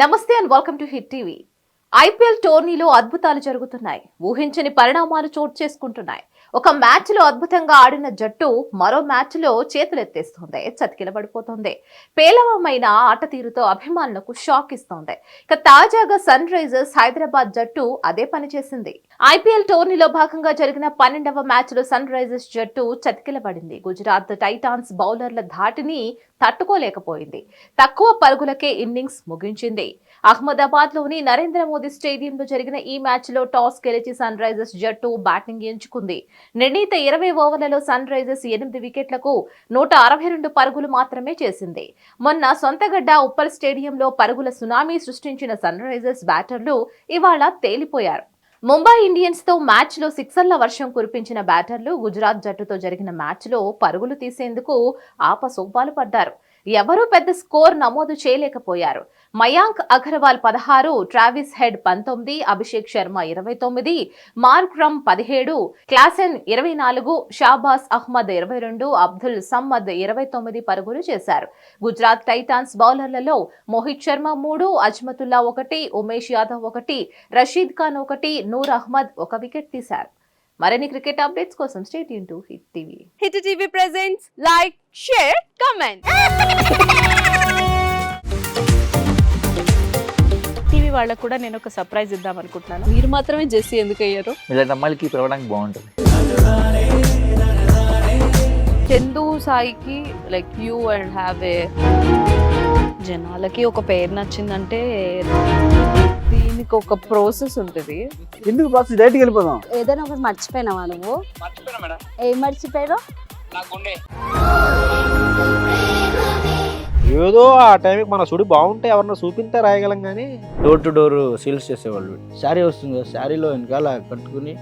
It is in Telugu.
నమస్తే and welcome to hit TV. IPL టోర్నీలో అద్భుతాలు జరుగుతున్నాయి. ఊహించని పరిణామాలు చోటు చేసుకుంటున్నాయి. ఒక మ్యాచ్ లో అద్భుతంగా ఆడిన జట్టు మరో మ్యాచ్ లో చేతులెత్తేస్తోంది, చతికిలబడిపోతోంది. పేలవమైన ఆట తీరుతో అభిమానులకు షాక్ ఇస్తోంది. ఇక తాజాగా సన్ రైజర్స్ హైదరాబాద్ జట్టు అదే పని చేసింది. ఐపీఎల్ టోర్నీలో భాగంగా జరిగిన 12వ మ్యాచ్ లో సన్ రైజర్స్ జట్టు చతికిలబడింది. గుజరాత్ టైటాన్స్ బౌలర్ల ధాటిని తట్టుకోలేకపోయింది. తక్కువ పరుగులకే ఇన్నింగ్స్ ముగించింది. అహ్మదాబాద్ లోని నరేంద్ర మోదీ స్టేడియంలో జరిగిన ఈ మ్యాచ్ లో టాస్ గెలిచి సన్ రైజర్స్ జట్టు బ్యాటింగ్ ఎంచుకుంది. నిర్ణీత 20 ఓవర్లలో సన్ రైజర్స్ 8 వికెట్లకు 162 పరుగులు మాత్రమే చేసింది. మొన్న సొంతగడ్డ ఉప్పల్ స్టేడియంలో పరుగుల సునామీ సృష్టించిన సన్ రైజర్స్ బ్యాటర్లు ఇవాళ తేలిపోయారు. ముంబై ఇండియన్స్ తో మ్యాచ్ లో సిక్సర్ల వర్షం కురిపించిన బ్యాటర్లు గుజరాత్ జట్టుతో జరిగిన మ్యాచ్ లో పరుగులు తీసేందుకు ఆపసోపాలు పడ్డారు. ఎవరూ పెద్ద స్కోర్ నమోదు చేయలేకపోయారు. Mayank Agarwal 16, Travis Head 19, Abhishek Sharma 29, Markram 17, Klaasen 24, Shahbaz Ahmed 22, Abdul Samad 29 పరుగులు చేశారు. గుజరాత్ టైటాన్స్ బౌలర్లలో మోహిత్ శర్మ 3, అజ్మతుల్లా 1, ఉమేష్ యాదవ్ 1, రషీద్ ఖాన్ 1, నూర్ అహ్మద్ 1 వికెట్ తీశారు. మరిన్ని క్రికెట్ అప్డేట్స్ కోసం stay tune to hit TV. Hit TV presents like, share, comment. TV వాళ్ళకు కూడా నేను ఒక సర్ప్రైజ్ ఇద్దాం అనుకుంటున్నాను. మీరు మాత్రమే జెస్సీ ఎందుకు అయ్యారు? ఇలాంటి అమ్మాయిలకి పిలవడానికి బాగుంటుంది. చందు సాయికి like you and have a జనాలకి ఒక పేరు నచ్చిందంటే దీనికి ఒక ప్రాసెస్ ఉంటుంది. ఎందుకు ప్రాసెస్ డైరెక్ట్కి వెళ్ళిపోదాం. ఏదైనా ఒకటి మర్చిపోయినావా నువ్వు? ఏం మర్చిపోయావు? ఏదో ఆ టైంకి మన సుడి బాగుంటే ఎవరన్నా చూపిస్తే రాయగలం కానీ డోర్ టు డోర్ సేల్స్ చేసేవాళ్ళు. శారీ వస్తుంది, శారీలో వెనకాల కట్టుకుని